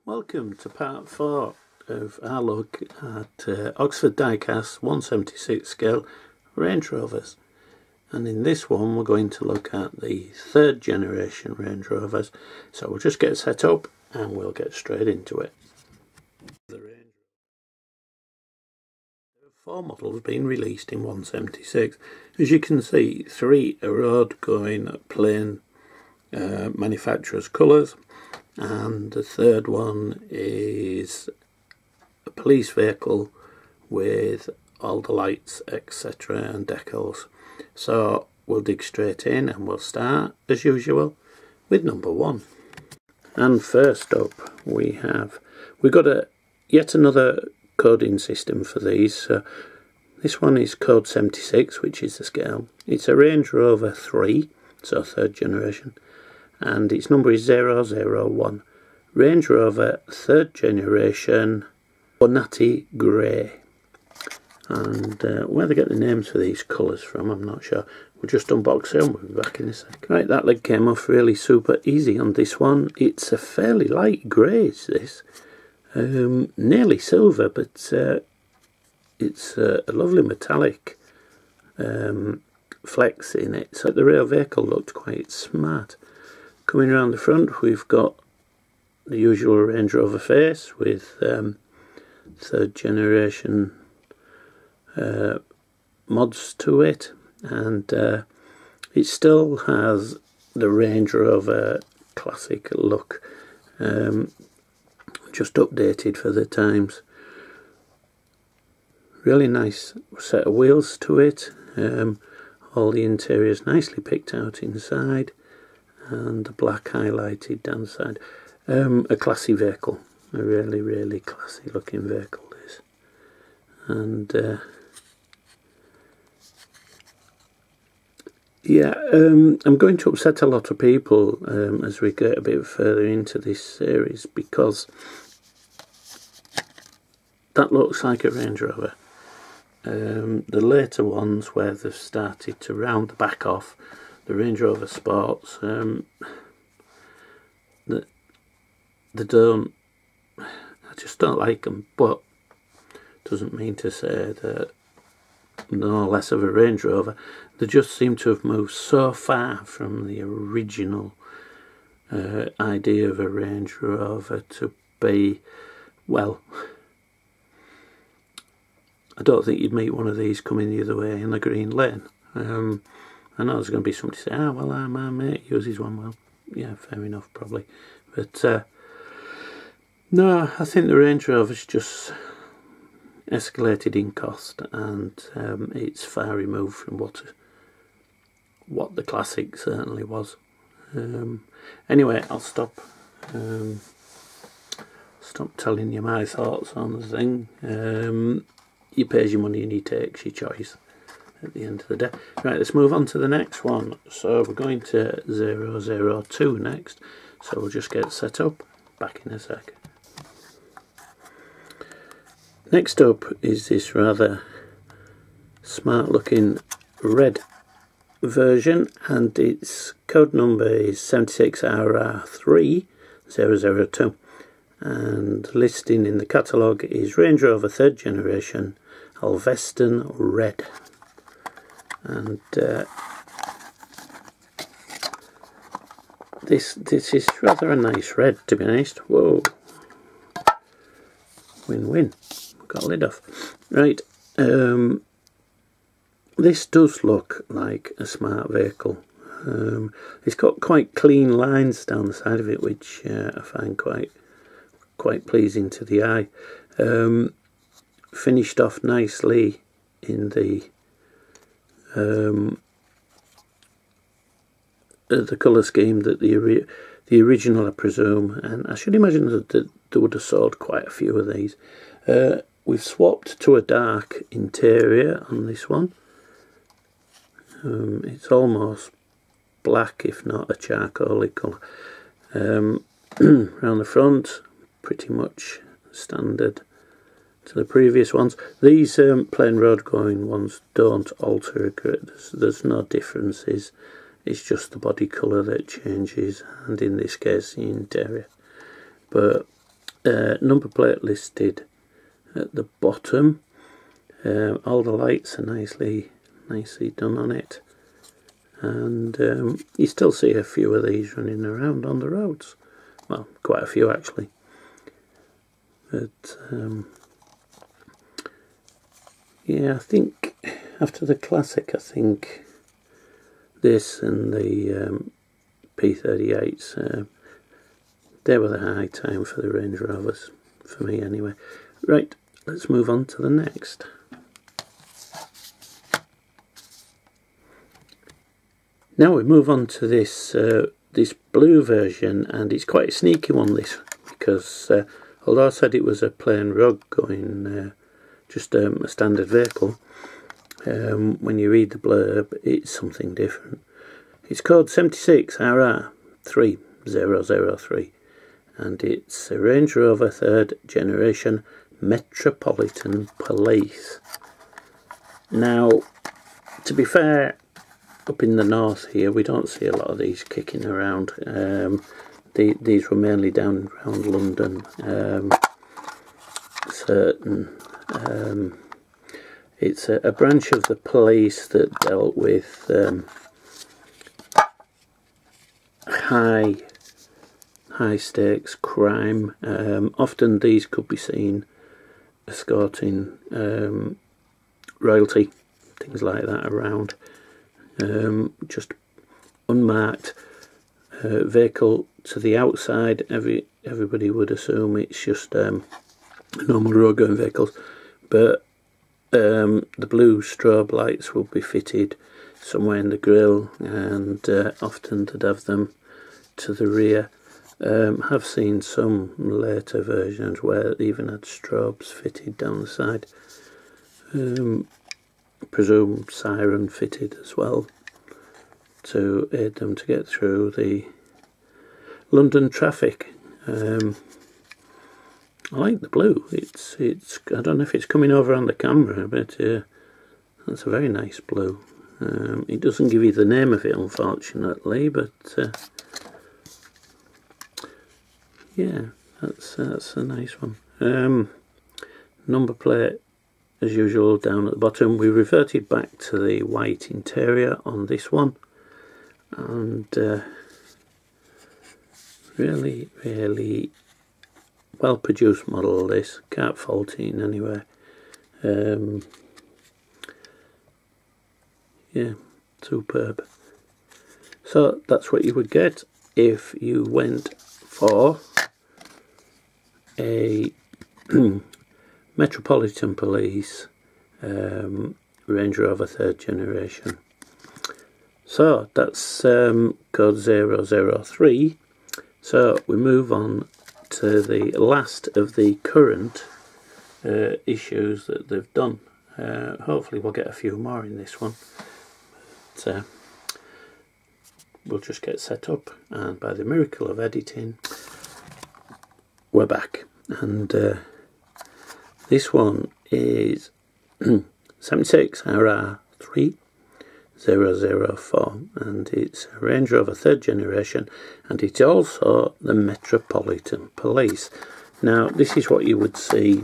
Welcome to part 4 of our look at Oxford Diecast 176 scale Range Rovers, and in this one we're going to look at the 3rd generation Range Rovers. So we'll just get set up and we'll get straight into it. The Range Rover 4 models being released in 176. As you can see, 3 are road going plain manufacturer's colours, and the 3rd one is a police vehicle with all the lights, etc. and decals. So we'll dig straight in and we'll start as usual with number 1. And first up we've got yet another coding system for these. So this one is code 76, which is the scale. It's a Range Rover 3, so 3rd generation, and its number is 001. Range Rover 3rd generation Bonatti Grey. And where they get the names for these colours from, I'm not sure. We'll just unbox it and we'll be back in a sec. Right, that lid came off really super easy on this one. It's a fairly light grey, is this. Nearly silver, but it's a lovely metallic flex in it. So the rear vehicle looked quite smart. Coming around the front, we've got the usual Range Rover face with 3rd generation mods to it, and it still has the Range Rover classic look, just updated for the times. Really nice set of wheels to it. All the interiors nicely picked out inside, and the black highlighted down the side. A classy vehicle, a really classy looking vehicle this, and yeah, I'm going to upset a lot of people as we get a bit further into this series, because that looks like a Range Rover. The later ones, where they've started to round the back off, the Range Rover Sports, I just don't like them, but doesn't mean to say that no less of a Range Rover. They just seem to have moved so far from the original idea of a Range Rover to be, well, I don't think you'd meet one of these coming the other way in a green lane. I know there's going to be somebody say, well, my mate uses one. Well, yeah, fair enough, probably. But no, I think the Range Rover's just escalated in cost, and it's far removed from what the classic certainly was. Anyway, I'll stop telling you my thoughts on the thing. You pays your money and you takes your choice at the end of the day. Right, let's move on to the next one. So we're going to 002 next, so we'll just get set up, back in a sec. Next up is this rather smart looking red version, and its code number is 76RR3002, and listing in the catalogue is Range Rover 3rd generation Alveston Red. And this is rather a nice red, to be honest. Whoa, win-win. Got a lid off. Right, this does look like a smart vehicle. It's got quite clean lines down the side of it, which I find quite pleasing to the eye. Finished off nicely in the colour scheme that the original, I presume, and I should imagine that they would have sold quite a few of these. We've swapped to a dark interior on this one. It's almost black, if not a charcoaly colour. Around the front, pretty much standard to the previous ones. These plain road going ones don't alter. There's no differences. It's just the body colour that changes, and in this case the interior. But number plate listed at the bottom. All the lights are nicely done on it, and you still see a few of these running around on the roads. Well, quite a few actually. But yeah, I think after the Classic, I think this and the P38s, they were the high time for the Range Rovers, for me anyway. Right, let's move on to the next. Now we move on to this this blue version, and it's quite a sneaky one, this, because although I said it was a plain rug going just a standard vehicle, when you read the blurb it's something different. It's code 76RR3003, and it's a Range Rover 3rd generation Metropolitan Police. Now, to be fair, up in the north here we don't see a lot of these kicking around. These were mainly down around London. It's a branch of the police that dealt with high stakes crime. Often these could be seen escorting royalty, things like that around. Just unmarked vehicle to the outside. Everybody would assume it's just normal road going vehicles, but the blue strobe lights will be fitted somewhere in the grille, and often they'd have them to the rear. Have seen some later versions where they even had strobes fitted down the side. Presume siren fitted as well to aid them to get through the London traffic. I like the blue. It's I don't know if it's coming over on the camera, but that's a very nice blue. It doesn't give you the name of it, unfortunately, but yeah, that's a nice one. Number plate, as usual, down at the bottom. We reverted back to the white interior on this one, and really well produced model, this. Can't fault it in any way. Yeah, superb. So that's what you would get if you went for a Metropolitan Police Range Rover 3rd generation. So that's code 003. So we move on to the last of the current issues that they've done. Hopefully we'll get a few more in this one, but we'll just get set up, and by the miracle of editing we're back. And this one is 76RR3004, and it's a Range Rover 3rd generation, and it's also the Metropolitan Police. Now this is what you would see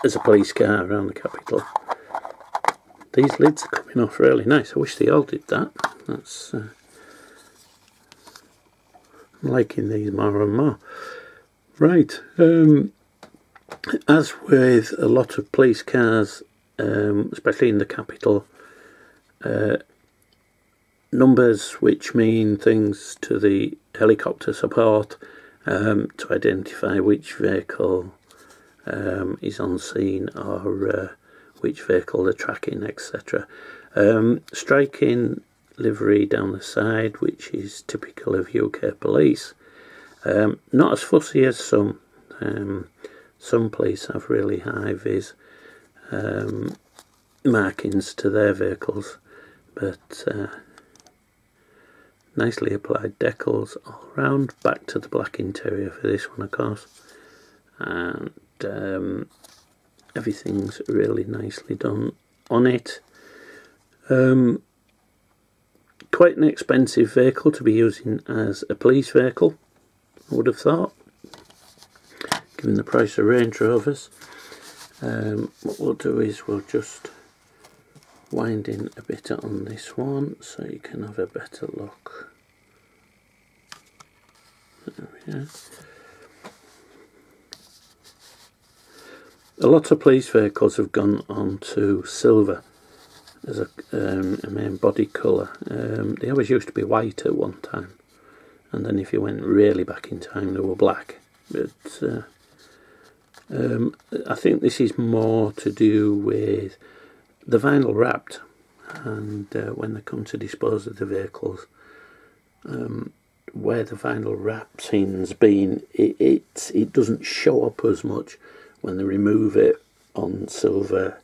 as a police car around the capital. These lids are coming off really nice. I wish they all did that. That's I'm liking these more and more. Right, as with a lot of police cars, especially in the capital, numbers which mean things to the helicopter support to identify which vehicle is on scene, or which vehicle they're tracking, etc. Striking livery down the side, which is typical of UK police. Not as fussy as some. Some police have really high vis markings to their vehicles, but nicely applied decals all round. Back to the black interior for this one, of course, and everything's really nicely done on it. Quite an expensive vehicle to be using as a police vehicle. I would have thought, given the price of Range Rovers. What we'll do is we'll just wind in a bit on this one so you can have a better look. There we are. A lot of police vehicles have gone on to silver as a main body colour. They always used to be white at one time, and then if you went really back in time they were black. But I think this is more to do with the vinyl wrapped, and when they come to dispose of the vehicles, where the vinyl wrapping's been, it doesn't show up as much when they remove it on silver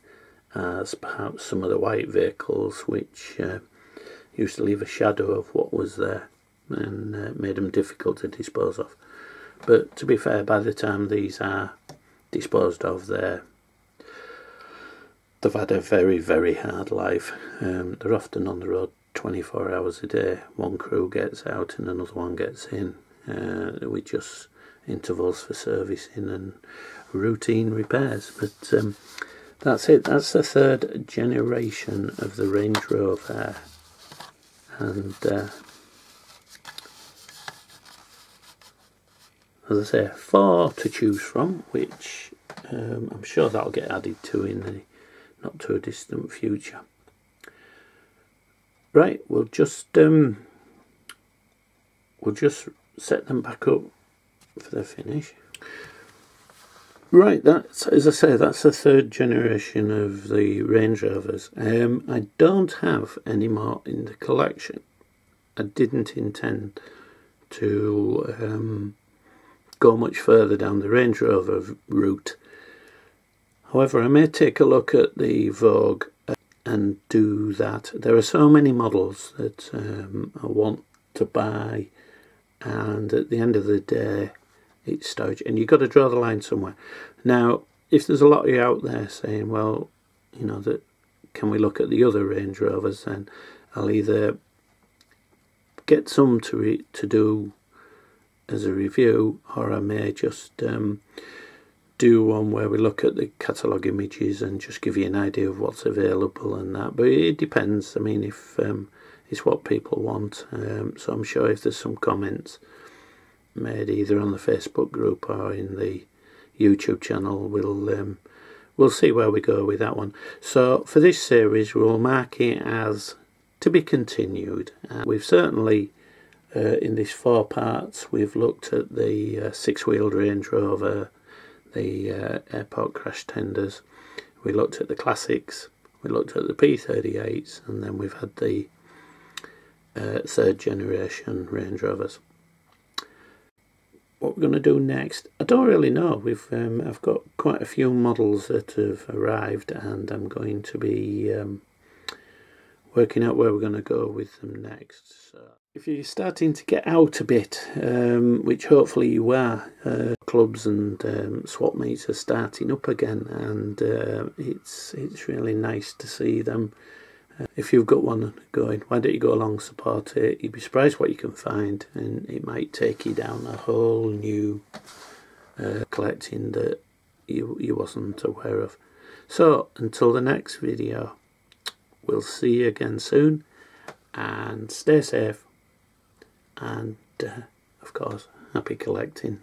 as perhaps some of the white vehicles, which used to leave a shadow of what was there and made them difficult to dispose of. But to be fair, by the time these are disposed of, they've had a very, very hard life. They're often on the road 24 hours a day. One crew gets out and another one gets in, with just intervals for servicing and routine repairs. But that's it. That's the third generation of the Range Rover, and as I say, 4 to choose from, which I'm sure that'll get added to in the not too distant future. Right, we'll just set them back up for the finish. Right, that's, as I say, that's the third generation of the Range Rovers. I don't have any more in the collection. I didn't intend to go much further down the Range Rover route. However, I may take a look at the Vogue and do that. There are so many models that I want to buy, and at the end of the day it's storage, and you've got to draw the line somewhere. Now, if there's a lot of you out there saying, well, you know, that can we look at the other Range Rovers, then I'll either get some to do as a review, or I may just do one where we look at the catalogue images and just give you an idea of what's available and that. But it depends. I mean, if it's what people want. So I'm sure if there's some comments made either on the Facebook group or in the YouTube channel, we'll see where we go with that one. So for this series, we'll mark it as to be continued. We've certainly in these 4 parts, we've looked at the 6-wheeled Range Rover, the airport crash tenders, we looked at the classics, we looked at the P38s, and then we've had the 3rd generation Range Rovers. What we're going to do next, I don't really know. I've got quite a few models that have arrived, and I'm going to be working out where we're going to go with them next. So if you're starting to get out a bit, which hopefully you are, clubs and swap meets are starting up again, and it's really nice to see them. If you've got one going, why don't you go along, support it? You'd be surprised what you can find, and it might take you down a whole new collecting that you wasn't aware of. So until the next video, we'll see you again soon, and stay safe, and of course, happy collecting.